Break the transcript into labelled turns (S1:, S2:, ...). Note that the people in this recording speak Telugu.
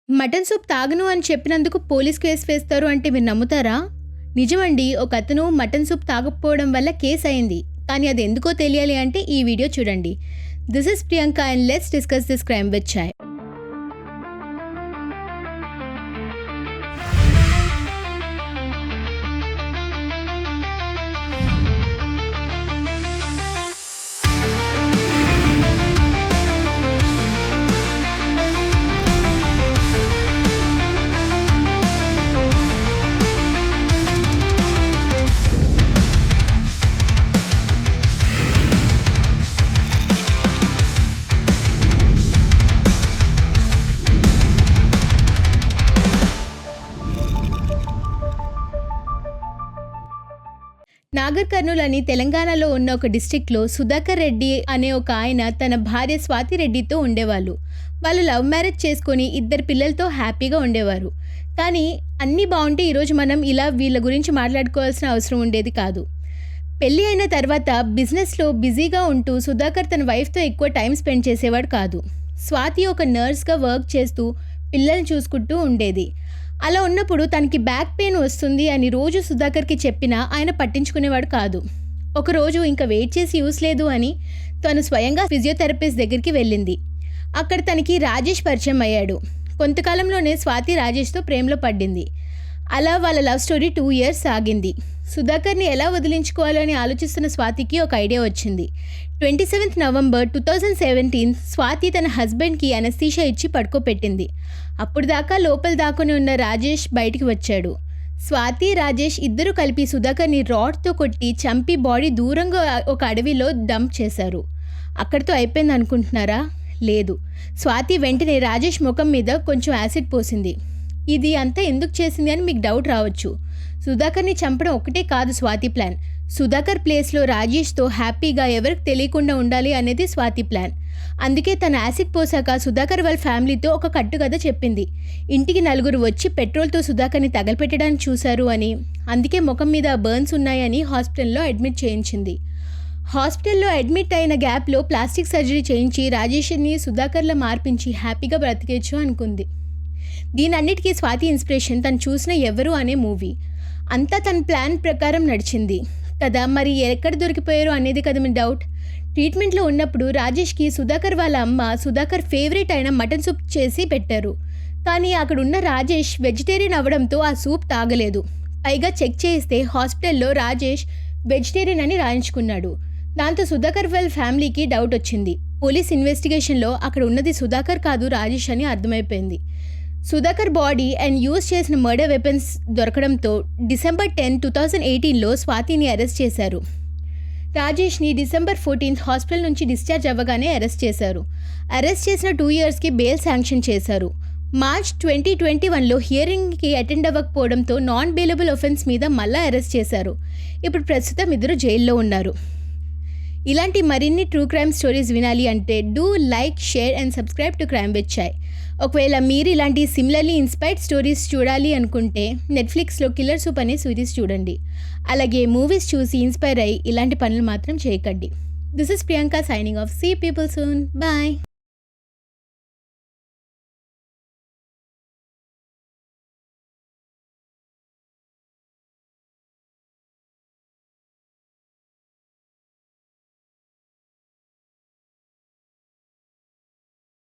S1: మటన్ సూప్ తాగను అని చెప్పినందుకు పోలీస్ కేసు వేస్తారు అంటే మీరు నమ్ముతారా? నిజమండి. ఒకతను మటన్ సూప్ తాగకపోవడం వల్ల కేసు అయింది. కానీ అది ఎందుకో తెలియాలి అంటే ఈ వీడియో చూడండి. This is Priyanka and let's discuss this crime with chai. Nagarkurnool అని తెలంగాణలో ఉన్న ఒక డిస్ట్రిక్ట్లో సుధాకర్ రెడ్డి అనే ఒక ఆయన తన భార్య స్వాతి రెడ్డితో ఉండేవాళ్ళు. వాళ్ళు లవ్ మ్యారేజ్ చేసుకొని 2 పిల్లలతో హ్యాపీగా ఉండేవారు. కానీ అన్నీ బాగుంటే ఈరోజు మనం ఇలా వీళ్ళ గురించి మాట్లాడుకోవాల్సిన అవసరం ఉండేది కాదు. పెళ్ళి అయిన తర్వాత బిజినెస్లో బిజీగా ఉంటూ సుధాకర్ తన వైఫ్తో ఎక్కువ టైం స్పెండ్ చేసేవాడు కాదు. స్వాతి ఒక నర్స్గా వర్క్ చేస్తూ పిల్లల్ని చూసుకుంటూ ఉండేది. అలా ఉన్నప్పుడు తనకి బ్యాక్ పెయిన్ వస్తుంది అని రోజు సుధాకర్కి చెప్పినా ఆయన పట్టించుకునేవాడు కాదు. ఒకరోజు ఇంకా వెయిట్ చేసి యూస్ లేదు అని తను స్వయంగా ఫిజియోథెరపిస్ట్ దగ్గరికి వెళ్ళింది. అక్కడ తనకి రాజేష్ పరిచయం అయ్యాడు. కొంతకాలంలోనే స్వాతి రాజేష్తో ప్రేమలో పడింది. అలా వాళ్ళ లవ్ స్టోరీ 2 years సాగింది. సుధాకర్ని ఎలా వదిలించుకోవాలని ఆలోచిస్తున్న స్వాతికి ఒక ఐడియా వచ్చింది. 27 November 2017 స్వాతి తన హస్బెండ్కి అనస్థీషియా ఇచ్చి పడుకోపెట్టింది. అప్పుడు దాకా లోపల దాక్కుని ఉన్న రాజేష్ బయటికి వచ్చాడు. స్వాతి, రాజేష్ ఇద్దరు కలిపి సుధాకర్ని రాడ్తో కొట్టి చంపి బాడీ దూరంగా ఒక అడవిలో డంప్ చేశారు. అక్కడితో అయిపోయింది అనుకుంటున్నారా? లేదు. స్వాతి వెంటనే రాజేష్ ముఖం మీద కొంచెం యాసిడ్ పోసింది. ఇది అంతా ఎందుకు చేసింది అని మీకు డౌట్ రావచ్చు. సుధాకర్ని చంపడం ఒకటే కాదు స్వాతి ప్లాన్. సుధాకర్ ప్లేస్లో రాజేష్తో హ్యాపీగా ఎవరికి తెలియకుండా ఉండాలి అనేది స్వాతి ప్లాన్. అందుకే తన యాసిడ్ పోసాక సుధాకర్ వాళ్ళ ఫ్యామిలీతో ఒక కట్టుకథ చెప్పింది. ఇంటికి 4 వచ్చి పెట్రోల్తో సుధాకర్ని తగలపెట్టడానికి చూశారు అని, అందుకే ముఖం మీద బర్న్స్ ఉన్నాయని హాస్పిటల్లో అడ్మిట్ చేయించింది. హాస్పిటల్లో అడ్మిట్ అయిన గ్యాప్లో ప్లాస్టిక్ సర్జరీ చేయించి రాజేష్ని సుధాకర్లా మార్పించి హ్యాపీగా బ్రతికేయచ్చు అనుకుంది. దీనన్నిటికీ స్వాతి ఇన్స్పిరేషన్ తను చూసిన ఎవరు అనే మూవీ. అంతా తన ప్లాన్ ప్రకారం నడిచింది కదా. మరి ఎక్కడ దొరికిపోయారు అనేది కదా మీ డౌట్. ట్రీట్మెంట్లో ఉన్నప్పుడు రాజేష్కి సుధాకర్ వాళ్ళ అమ్మ సుధాకర్ ఫేవరెట్ అయిన మటన్ సూప్ చేసి పెట్టారు. కానీ అక్కడ ఉన్న రాజేష్ వెజిటేరియన్ అవ్వడంతో ఆ సూప్ తాగలేదు. పైగా చెక్ చేస్తే హాస్పిటల్లో రాజేష్ వెజిటేరియన్ అని రాయించుకున్నాడు. దాంతో సుధాకర్ వాళ్ళ ఫ్యామిలీకి డౌట్ వచ్చింది. పోలీస్ ఇన్వెస్టిగేషన్లో అక్కడ ఉన్నది సుధాకర్ కాదు రాజేష్ అని అర్థమైపోయింది. సుధాకర్ బాడీ అండ్ యూజ్ చేసిన మర్డర్ వెపన్స్ దొరకడంతో December 10, 2018లో స్వాతిని అరెస్ట్ చేశారు. రాజేష్ని December 14 హాస్పిటల్ నుంచి డిశ్చార్జ్ అవ్వగానే అరెస్ట్ చేశారు. అరెస్ట్ చేసిన 2 yearsకి బెయిల్ శాంక్షన్ చేశారు. March 2021లో హియరింగ్కి అటెండ్ అవ్వకపోవడంతో నాన్ బెయిలబుల్ ఒఫెన్స్ మీద మళ్ళా అరెస్ట్ చేశారు. ఇప్పుడు ప్రస్తుతం ఇద్దరు జైల్లో ఉన్నారు. ఇలాంటి మరిన్ని ట్రూ క్రైమ్ స్టోరీస్ వినాలి అంటే do like, share and subscribe to crime with chai. ఒకవేళ మీరు ఇలాంటి సిమిలర్లీ ఇన్స్పైర్డ్ స్టోరీస్ చూడాలి అనుకుంటే నెట్ఫ్లిక్స్లో కిల్లర్ సూప్ అనే సిరీస్ చూడండి. అలాగే మూవీస్ చూసి ఇన్స్పైర్ అయ్యి ఇలాంటి పనులు మాత్రం చేయకండి. This is Priyanka signing off. See people soon. Bye.